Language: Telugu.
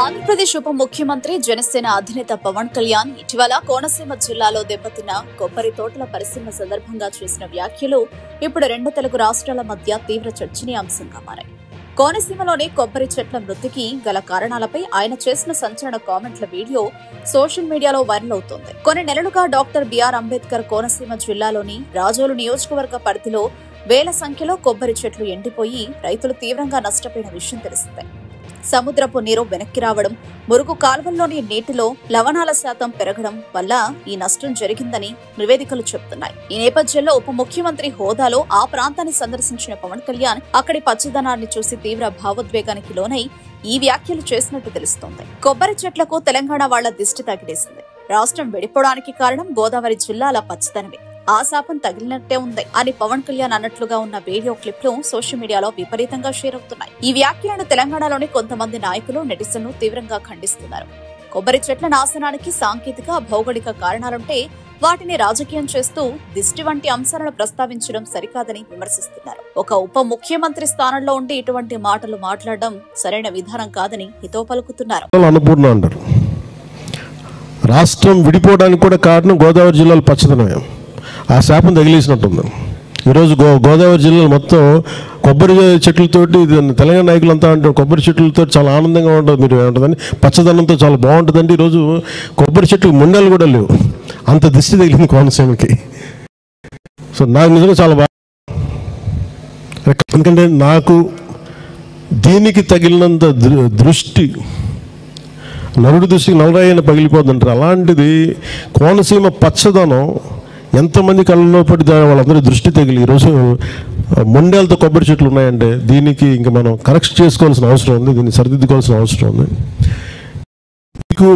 ఆంధ్రప్రదేశ్ ఉప ముఖ్యమంత్రి జనసేన అధినేత పవన్ కళ్యాణ్ ఇటీవల కోనసీమ జిల్లాలో దెబ్బతిన్న కొబ్బరి తోటల పరిశీలన సందర్భంగా చేసిన వ్యాఖ్యలు ఇప్పుడు రెండు తెలుగు రాష్ట్రాల మధ్య తీవ్ర చర్చనీయాంశంగా మారాయి. కోనసీమలోని కొబ్బరి చెట్ల మృతికి గల కారణాలపై ఆయన చేసిన సంచలన కామెంట్ల వీడియో సోషల్ మీడియాలో వైరల్ అవుతోంది. కొన్ని నెలలుగా డాక్టర్ బిఆర్ అంబేద్కర్ కోనసీమ జిల్లాలోని రాజోలు నియోజకవర్గ పరిధిలో వేల సంఖ్యలో కొబ్బరి చెట్లు ఎండిపోయి రైతులు తీవ్రంగా నష్టపోయిన విషయం తెలిసిందే. సముద్రపు నీరు వెనక్కి రావడం, మురుగు కాల్వల్లోని నీటిలో లవణాల శాతం పెరగడం వల్ల ఈ నష్టం జరిగిందని నివేదికలు చెబుతున్నాయి. ఈ నేపథ్యంలో ఉప ముఖ్యమంత్రి హోదాలో ఆ ప్రాంతాన్ని సందర్శించిన పవన్ కళ్యాణ్ అక్కడి పచ్చదనాన్ని చూసి తీవ్ర భావోద్వేగానికి లోనై ఈ వ్యాఖ్యలు చేసినట్టు తెలుస్తోంది. కొబ్బరి చెట్లకు తెలంగాణ వాళ్ల దిష్టి తగిలేసింది. రాష్ట్రం విడిపోవడానికి కారణం గోదావరి జిల్లాల పచ్చదనమే, ఆ శాపం తగిలినట్టే ఉంది అని పవన్ కళ్యాణ్ అన్నట్లుగా ఉన్న వీడియో క్లిప్లు సోషల్ మీడియాలో విపరీతంగా షేర్ అవుతున్నాయి. ఈ వ్యాఖ్యలను తెలంగాణలోని కొంతమంది నాయకులు, నెటిజన్లు తీవ్రంగా ఖండిస్తున్నారు. కొబ్బరి చెట్ల నాశనానికి సాంకేతిక, భౌగోళిక కారణాలుంటే వాటిని రాజకీయం చేస్తూ దిష్టి వంటి అంశాలను ప్రస్తావించడం సరికాదని విమర్శిస్తున్నారు. ఒక ఉప ముఖ్యమంత్రి స్థానంలో ఉండి ఇటువంటి మాటలు మాట్లాడడం సరైన విధానం కాదని హితవు పలుకుతున్నారు. రాష్ట్రం విడిపోవడానికి కూడా కారణం గోదావరి జిల్లాలో పచ్చదనమే, ఆ శాపం తగిలేసినట్టుంది. ఈరోజు గోదావరి జిల్లాలో మొత్తం కొబ్బరి చెట్లతోటి తెలంగాణ నాయకులంతా అంటారు కొబ్బరి చెట్లతో చాలా ఆనందంగా ఉంటుంది, మీరు ఏమంటుందని పచ్చదనంతో చాలా బాగుంటుందండి. ఈరోజు కొబ్బరి చెట్లు ముండలు కూడా లేవు, అంత దిష్టి తగిలింది కోనసీమకి. సో నాకు నిజంగా చాలా బాగా, ఎందుకంటే నాకు దీనికి తగిలినంత దృష్టి నరుడి దృష్టికి నలరాయన పగిలిపోతుంటారు. అలాంటిది కోనసీమ పచ్చదనం ఎంతమంది కళ్ళలో పడి వాళ్ళందరూ దృష్టి తగిలి ఈరోజు ముండేలతో కొబ్బరి చెట్లు ఉన్నాయంటే దీనికి ఇంకా మనం కరెక్ట్ చేసుకోవాల్సిన అవసరం ఉంది, దీన్ని సరిదిద్దుకోవాల్సిన అవసరం ఉంది. మీకు